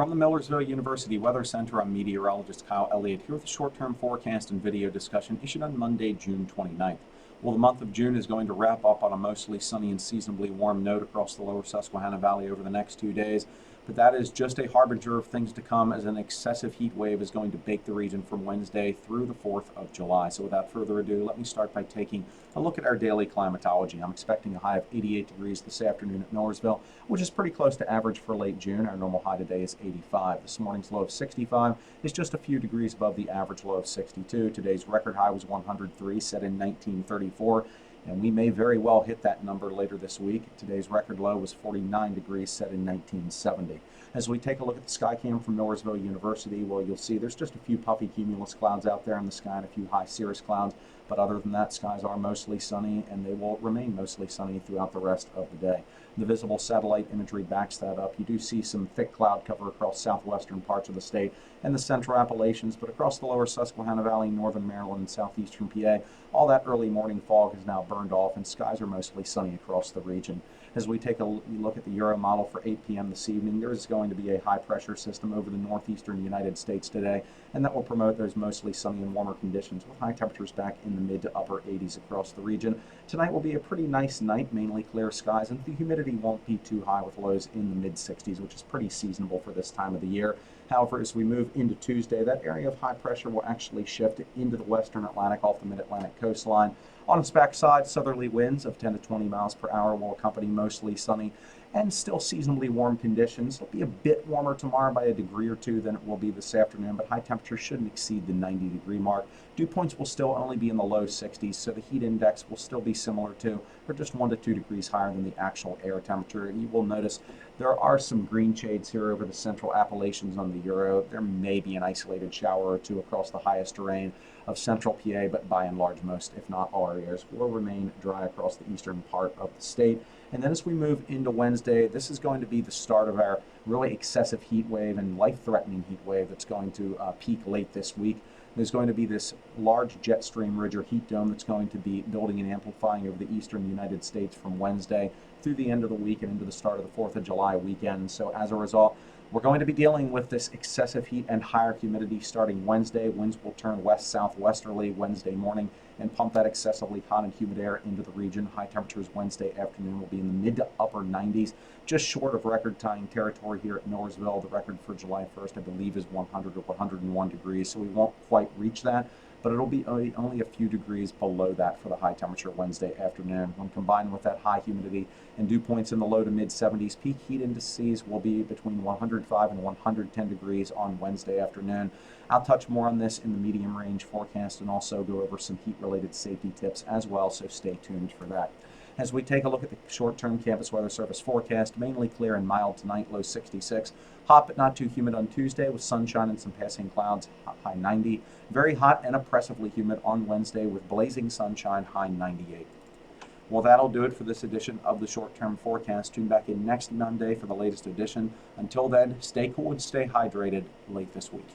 From the Millersville University Weather Center, I'm meteorologist Kyle Elliott here with a short-term forecast and video discussion issued on Monday, June 29th. Well, the month of June is going to wrap up on a mostly sunny and seasonably warm note across the Lower Susquehanna Valley over the next 2 days. But that is just a harbinger of things to come, as an excessive heat wave is going to bake the region from Wednesday through the 4th of July. So without further ado, let me start by taking a look at our daily climatology. I'm expecting a high of 88 degrees this afternoon at Millersville, which is pretty close to average for late June. Our normal high today is 85. This morning's low of 65 is just a few degrees above the average low of 62. Today's record high was 103, set in 1934. And we may very well hit that number later this week. Today's record low was 49 degrees, set in 1970. As we take a look at the sky cam from Millersville University, well, you'll see there's just a few puffy cumulus clouds out there in the sky and a few high cirrus clouds. But other than that, skies are mostly sunny, and they will remain mostly sunny throughout the rest of the day. The visible satellite imagery backs that up. You do see some thick cloud cover across southwestern parts of the state and the central Appalachians, but across the lower Susquehanna Valley, northern Maryland, and southeastern PA, all that early morning fog is now burned off, and skies are mostly sunny across the region. As we take a look at the Euro model for 8 p.m. this evening, there is going to be a high-pressure system over the northeastern United States today, and that will promote those mostly sunny and warmer conditions with high temperatures back in the mid to upper 80s across the region. Tonight will be a pretty nice night, mainly clear skies, and the humidity won't be too high with lows in the mid-60s, which is pretty seasonable for this time of the year. However, as we move into Tuesday, that area of high pressure will actually shift into the western Atlantic off the mid-Atlantic coastline. On its backside, southerly winds of 10 to 20 miles per hour will accompany mostly sunny and still seasonably warm conditions. It'll be a bit warmer tomorrow by a degree or two than it will be this afternoon, but high temperatures shouldn't exceed the 90-degree mark. Dew points will still only be in the low 60s, so the heat index will still be similar to, or just 1 to 2 degrees higher than the actual air temperature. And you will notice there are some green shades here over the central Appalachians on the Euro. There may be an isolated shower or two across the highest terrain of central PA, but by and large, most, if not all areas, will remain dry across the eastern part of the state. And then as we move into Wednesday, this is going to be the start of our really excessive heat wave and life-threatening heat wave that's going to peak late this week. There's going to be this large jet stream ridge or heat dome that's going to be building and amplifying over the eastern United States from Wednesday through the end of the week and into the start of the 4th of July weekend. So as a result, we're going to be dealing with this excessive heat and higher humidity starting Wednesday. Winds will turn west-southwesterly Wednesday morning and pump that excessively hot and humid air into the region. High temperatures Wednesday afternoon will be in the mid to upper 90s, just short of record-tying territory here at Millersville. The record for July 1st, I believe, is 100 or 101 degrees, so we won't quite reach that, but it'll be only a few degrees below that for the high temperature Wednesday afternoon. When combined with that high humidity and dew points in the low to mid 70s, peak heat indices will be between 105 and 110 degrees on Wednesday afternoon. I'll touch more on this in the medium range forecast and also go over some heat related safety tips as well, so stay tuned for that. As we take a look at the short-term campus weather service forecast, mainly clear and mild tonight, low 66. Hot but not too humid on Tuesday with sunshine and some passing clouds, high 90. Very hot and oppressively humid on Wednesday with blazing sunshine, high 98. Well, that'll do it for this edition of the short-term forecast. Tune back in next Monday for the latest edition. Until then, stay cool and stay hydrated late this week.